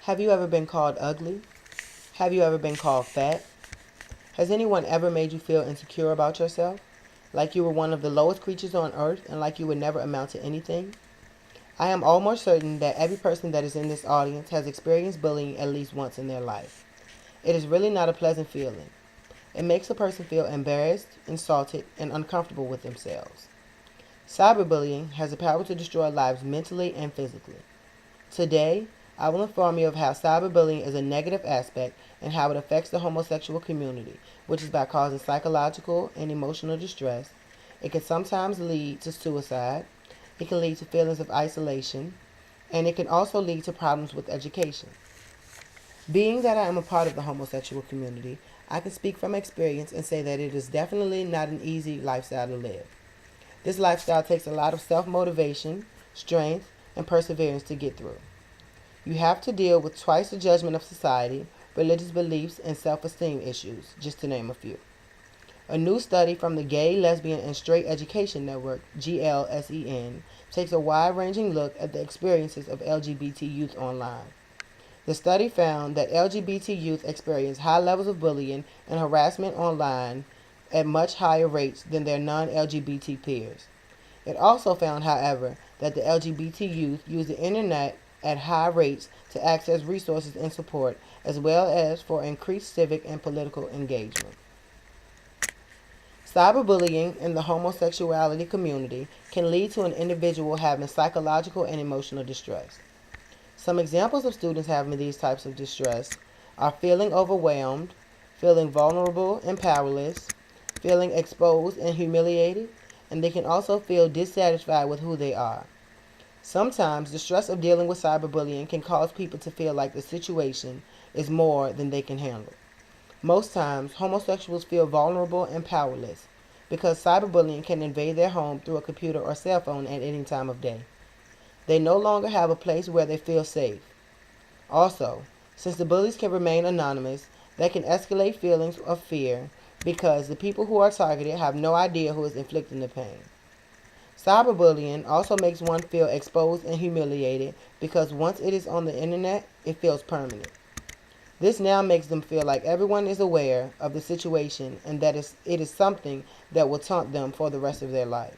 Have you ever been called ugly? Have you ever been called fat? Has anyone ever made you feel insecure about yourself? Like you were one of the lowest creatures on earth and like you would never amount to anything? I am almost certain that every person that is in this audience has experienced bullying at least once in their life. It is really not a pleasant feeling. It makes a person feel embarrassed, insulted, and uncomfortable with themselves. Cyberbullying has the power to destroy lives mentally and physically. Today, I will inform you of how cyberbullying is a negative aspect and how it affects the homosexual community, which is by causing psychological and emotional distress. It can sometimes lead to suicide. It can lead to feelings of isolation, and it can also lead to problems with education. Being that I am a part of the homosexual community, I can speak from experience and say that it is definitely not an easy lifestyle to live. This lifestyle takes a lot of self-motivation, strength, and perseverance to get through. You have to deal with twice the judgment of society, religious beliefs, and self-esteem issues, just to name a few. A new study from the Gay, Lesbian, and Straight Education Network, GLSEN, takes a wide-ranging look at the experiences of LGBT youth online. The study found that LGBT youth experience high levels of bullying and harassment online at much higher rates than their non-LGBT peers. It also found, however, that the LGBT youth use the internet at high rates to access resources and support, as well as for increased civic and political engagement. Cyberbullying in the homosexuality community can lead to an individual having psychological and emotional distress. Some examples of students having these types of distress are feeling overwhelmed, feeling vulnerable and powerless, feeling exposed and humiliated, and they can also feel dissatisfied with who they are. Sometimes the stress of dealing with cyberbullying can cause people to feel like the situation is more than they can handle. Most times, homosexuals feel vulnerable and powerless because cyberbullying can invade their home through a computer or cell phone at any time of day. They no longer have a place where they feel safe. Also, since the bullies can remain anonymous, that can escalate feelings of fear because the people who are targeted have no idea who is inflicting the pain. Cyberbullying also makes one feel exposed and humiliated because once it is on the internet, it feels permanent. This now makes them feel like everyone is aware of the situation and that it is something that will taunt them for the rest of their life.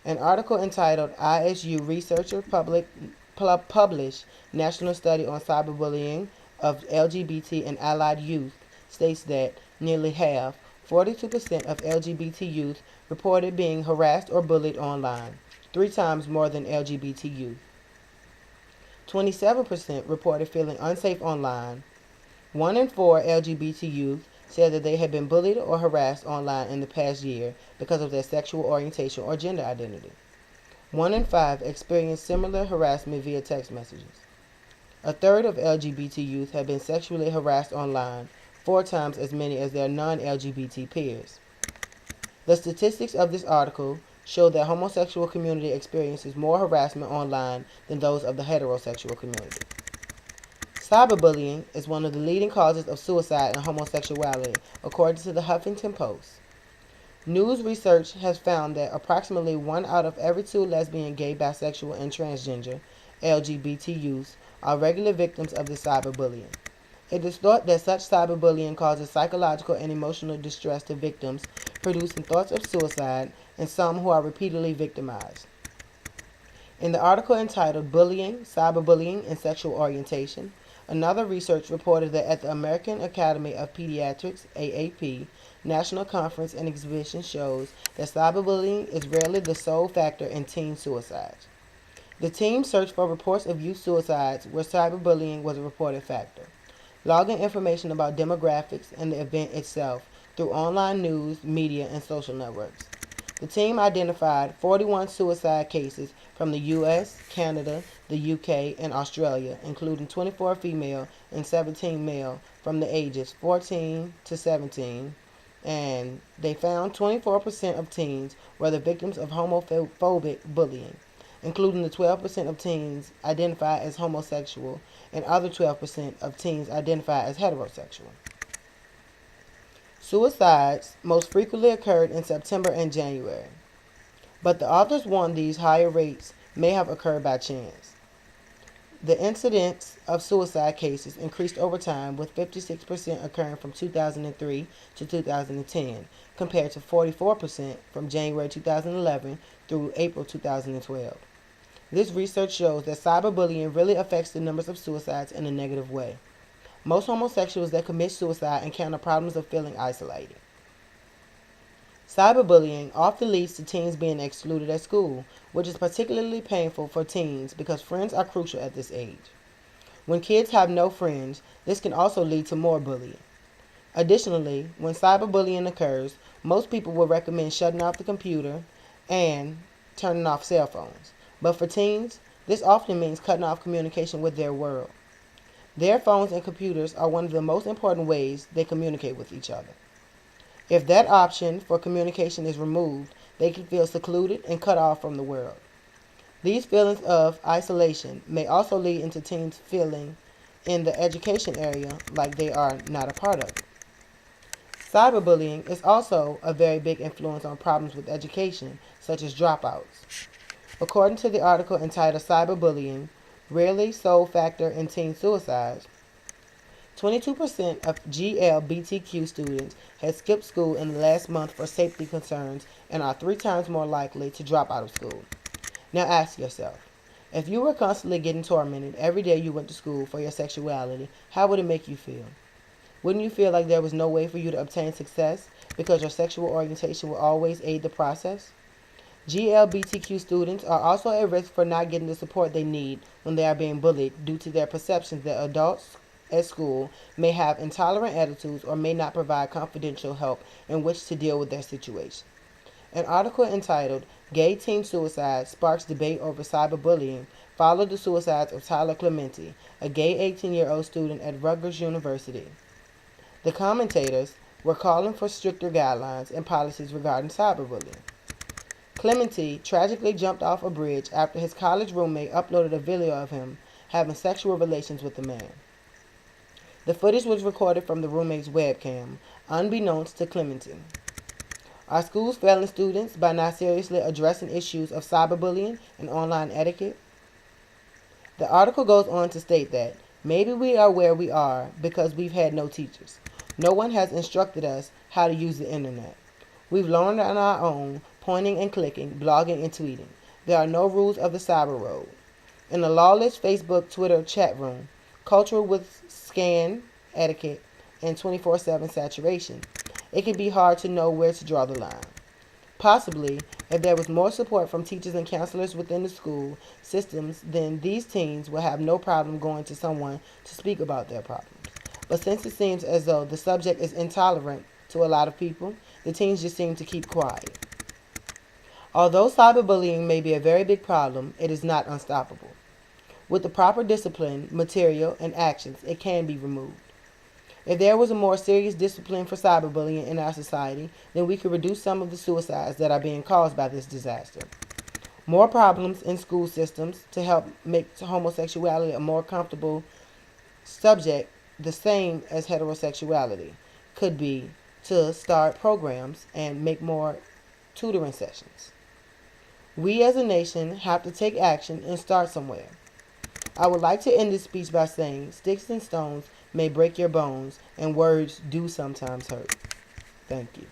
An article entitled ISU Researcher Published National Study on Cyberbullying of LGBT and Allied Youth states that nearly half, 42% of LGBT youth reported being harassed or bullied online, 3 times more than LGBT youth. 27% reported feeling unsafe online. 1 in 4 LGBT youth said that they had been bullied or harassed online in the past year because of their sexual orientation or gender identity. 1 in 5 experienced similar harassment via text messages. A third of LGBT youth have been sexually harassed online, 4 times as many as their non-LGBT peers. The statistics of this article show that homosexual community experiences more harassment online than those of the heterosexual community. Cyberbullying is one of the leading causes of suicide in homosexuality, according to the Huffington Post. News research has found that approximately 1 out of every 2 lesbian, gay, bisexual, and transgender LGBT youths are regular victims of this cyberbullying. It is thought that such cyberbullying causes psychological and emotional distress to victims, producing thoughts of suicide in some who are repeatedly victimized. In the article entitled Bullying, Cyberbullying, and Sexual Orientation, another research reported that at the American Academy of Pediatrics, AAP, National Conference and Exhibition shows that cyberbullying is rarely the sole factor in teen suicides. The team searched for reports of youth suicides where cyberbullying was a reported factor, logging information about demographics and the event itself through online news, media, and social networks. The team identified 41 suicide cases from the U.S., Canada, the U.K., and Australia, including 24 female and 17 male from the ages 14 to 17, and they found 24% of teens were the victims of homophobic bullying, including the 12% of teens identified as homosexual and other 12% of teens identified as heterosexual. Suicides most frequently occurred in September and January, but the authors warn these higher rates may have occurred by chance. The incidence of suicide cases increased over time, with 56% occurring from 2003 to 2010, compared to 44% from January 2011 through April 2012. This research shows that cyberbullying really affects the numbers of suicides in a negative way. Most homosexuals that commit suicide encounter problems of feeling isolated. Cyberbullying often leads to teens being excluded at school, which is particularly painful for teens because friends are crucial at this age. When kids have no friends, this can also lead to more bullying. Additionally, when cyberbullying occurs, most people will recommend shutting off the computer and turning off cell phones. But for teens, this often means cutting off communication with their world. Their phones and computers are one of the most important ways they communicate with each other. If that option for communication is removed, they can feel secluded and cut off from the world. These feelings of isolation may also lead into teens feeling in the education area like they are not a part of it. Cyberbullying is also a very big influence on problems with education, such as dropouts. According to the article entitled Cyberbullying, Rarely Sole Factor in Teen Suicides, 22% of GLBTQ students had skipped school in the last month for safety concerns and are 3 times more likely to drop out of school. Now ask yourself, if you were constantly getting tormented every day you went to school for your sexuality, how would it make you feel? Wouldn't you feel like there was no way for you to obtain success because your sexual orientation will always aid the process? GLBTQ students are also at risk for not getting the support they need when they are being bullied due to their perceptions that adults at school may have intolerant attitudes or may not provide confidential help in which to deal with their situation. An article entitled Gay Teen Suicide Sparks Debate Over Cyberbullying followed the suicides of Tyler Clementi, a gay 18-year-old student at Rutgers University. The commentators were calling for stricter guidelines and policies regarding cyberbullying. Clementi tragically jumped off a bridge after his college roommate uploaded a video of him having sexual relations with the man. The footage was recorded from the roommate's webcam, unbeknownst to Clementi. Are schools failing students by not seriously addressing issues of cyberbullying and online etiquette? The article goes on to state that maybe we are where we are because we've had no teachers. No one has instructed us how to use the internet. We've learned on our own, pointing and clicking, blogging and tweeting. There are no rules of the cyber road. In a lawless Facebook, Twitter chat room, culture with scan etiquette and 24/7 saturation, it can be hard to know where to draw the line. Possibly, if there was more support from teachers and counselors within the school systems, then these teens would have no problem going to someone to speak about their problems. But since it seems as though the subject is intolerant to a lot of people, the teens just seem to keep quiet. Although cyberbullying may be a very big problem, it is not unstoppable. With the proper discipline, material, and actions, it can be removed. If there was a more serious discipline for cyberbullying in our society, then we could reduce some of the suicides that are being caused by this disaster. More problems in school systems to help make homosexuality a more comfortable subject, the same as heterosexuality, could be to start programs and make more tutoring sessions. We as a nation have to take action and start somewhere. I would like to end this speech by saying, sticks and stones may break your bones, and words do sometimes hurt. Thank you.